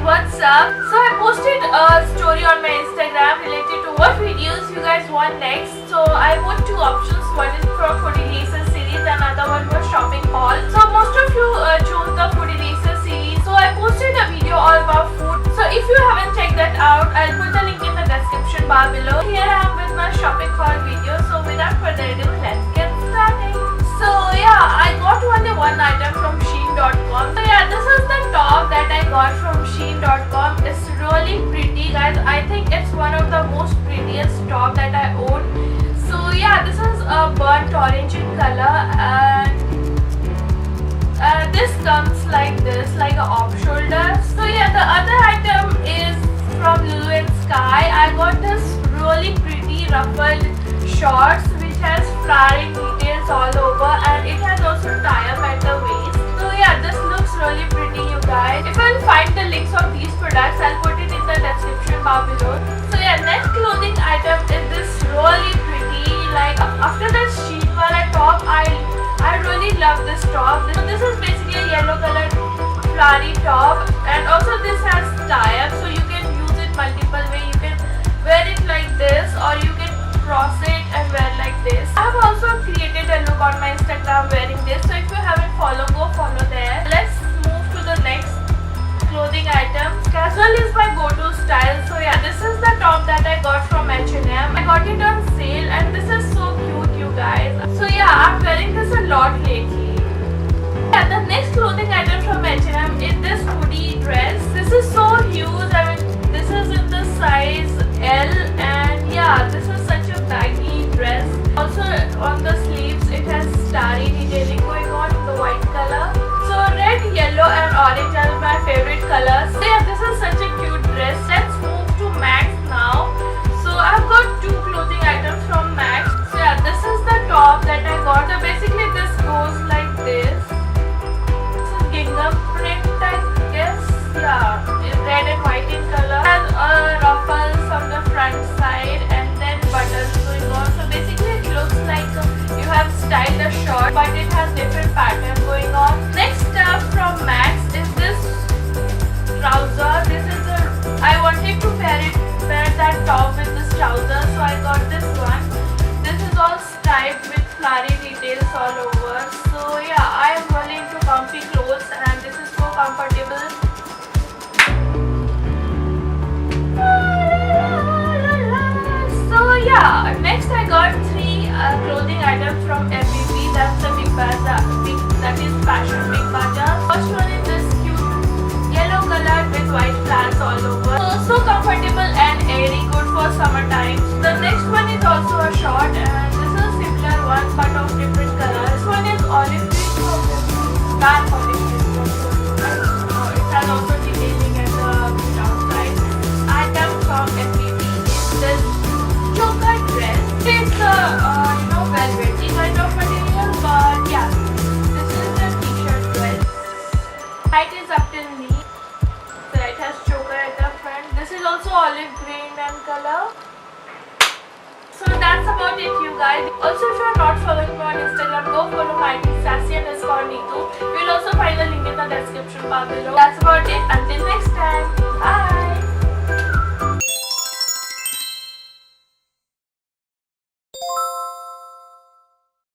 What's up? So I posted a story on my Instagram related to what videos you guys want next. So I put two options. One is from Foodie Racer series, another one was shopping haul. So most of you chose the Foodie Racer series. So I posted a video all about food. So if you haven't checked that out, I'll put the link in the description bar below. Here I am with my shopping haul video. So without further ado, let's get started. So yeah, I got only one item from Shein.com. So yeah, this is the top that I got from Shein.com. It's really pretty, guys. I think it's one of the most prettiest top that I own. So yeah, this is a burnt orange in color, and this comes like this, like a off shoulder. So yeah, the other item is from Lulu and Sky. I got this really pretty ruffled shorts which has flowering details all over, and it has also tie up at the waist. So yeah, this looks really pretty, you guys. If I'll find the links of these products, I'll put it in the description bar below. So yeah, next clothing item is this really pretty, like after the Shein wala top, I really love this top. So this is basically a yellow colored flowery top, and also this has tie up, so you can use it multiple way. You can wear it like this, or you can cross it and wear like this. I have also created a look on my Instagram wearing this, so if you haven't followed, go follow there. Let's move to the next clothing item. Casual is my go-to style. So yeah, this is the top that I got from H&M. I got it on sale, and this is so cute, you guys. So yeah, I'm wearing this a lot lately. Yeah, the next clothing item from H&M is this hoodie dress. This is so huge. I mean, this is in the size L, and yeah, this is such a baggy dress. Also on the sleeves it has starry detailing going on in the white color. So red, yellow and orange are my favorite colors. So yeah, this is such a cute dress. Let's move to Max now. So I've got two clothing items from Max. So yeah, this is the top that I got. So basically this goes like this. This is gingham print, I guess. Yeah, it's red and white in color. It has ruffles on the front side and then buttons going on. So basically it looks like you have styled a short, but it has different pattern going on. Next up from Max is this trouser. This is I wanted to pair that top with this trouser, so I got this one. This is all striped with flowery details all over. So yeah, I am really into comfy clothes, and this is so comfortable. So yeah, next I got three clothing items from FBB. That's the big bazaar, that is fashion big bazaar. First one is this cute yellow color with white flowers all over. So comfortable and airy, good for summertime. The next one is also a short, and this is a similar one but of different color. This one is olive green, dark olive green. It has also detailing at the downside. Item from FBB is this choker dress. It's a velvety kind of material, but yeah, this is the t-shirt dress. Height is up till knee. So it has choker at the front. This is also olive green and color. So that's about it, you guys. Also, if you are not following me on Instagram, go follow my ID Neetu. You'll also find the link in the description bar below. That's about it. Until next time. Bye.